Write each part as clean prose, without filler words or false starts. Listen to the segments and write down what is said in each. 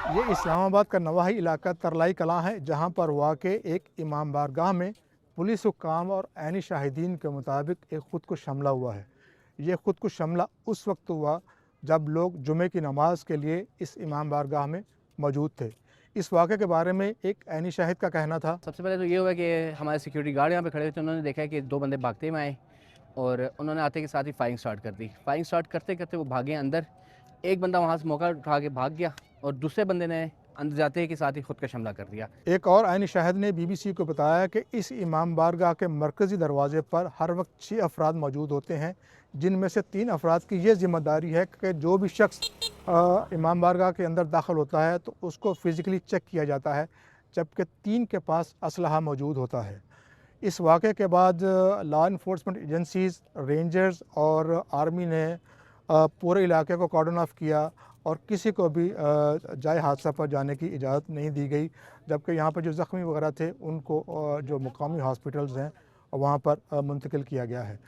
ये इस्लामाबाद का नवाही इलाका तरलाई कलां है, जहाँ पर वाक़ एक इमाम बारगाह में पुलिस हुक्काम और ऐनी शाहिदीन के मुताबिक एक ख़ुदकुश हमला हुआ है। ये ख़ुदकुश हमला उस वक्त हुआ जब लोग जुमे की नमाज के लिए इस इमाम बारगाह में मौजूद थे। इस वाक़े के बारे में एक ऐनी शाहिद का कहना था। सबसे पहले तो ये हुआ कि हमारे सिक्योरिटी गार्ड यहाँ पे खड़े थे, उन्होंने देखा कि दो बंदे भागते हुए आए और उन्होंने आते के साथ ही फायरिंग स्टार्ट कर दी। फायरिंग स्टार्ट करते करते वो भागे अंदर। एक बंदा वहाँ से मौका उठा के भाग गया और दूसरे बंदे ने अंदर जाते ही के साथ ही खुदकश हमला कर दिया। एक और ऐनी शाहिद ने BBC को बताया कि इस इमाम बारगाह के मरकज़ी दरवाज़े पर हर वक्त 6 अफराद मौजूद होते हैं, जिनमें से 3 अफराद की ये ज़िम्मेदारी है कि जो भी शख्स इमाम बारगाह के अंदर दाखिल होता है तो उसको फ़िज़िकली चेक किया जाता है, जबकि 3 के पास असलहा मौजूद होता है। इस वाक़े के बाद लॉ इन्फोर्समेंट एजेंसीज़, रेंजर्स और आर्मी ने पूरे इलाके को कॉर्डन ऑफ किया और किसी को भी जाए हादसा पर जाने की इजाज़त नहीं दी गई, जबकि यहाँ पर जो ज़ख्मी वगैरह थे उनको जो मुकामी हॉस्पिटल्स हैं वहाँ पर मुंतकिल किया गया है।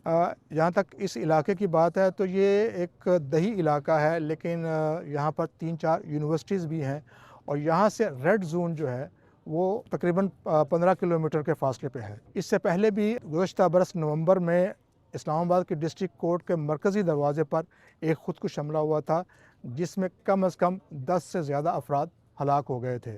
जहाँ तक इस इलाके की बात है तो ये एक दही इलाका है, लेकिन यहाँ पर 3-4 यूनिवर्सिटीज़ भी हैं और यहाँ से रेड ज़ोन जो है वो तकरीबन 15 किलोमीटर के फासले पे है। इससे पहले भी गुज़श्ता बरस नवंबर में इस्लामाबाद के डिस्ट्रिक्ट कोर्ट के मरकज़ी दरवाज़े पर एक ख़ुदकुश हमला हुआ था, जिसमें कम अज़ कम 10 से ज़्यादा अफराद हलाक हो गए थे।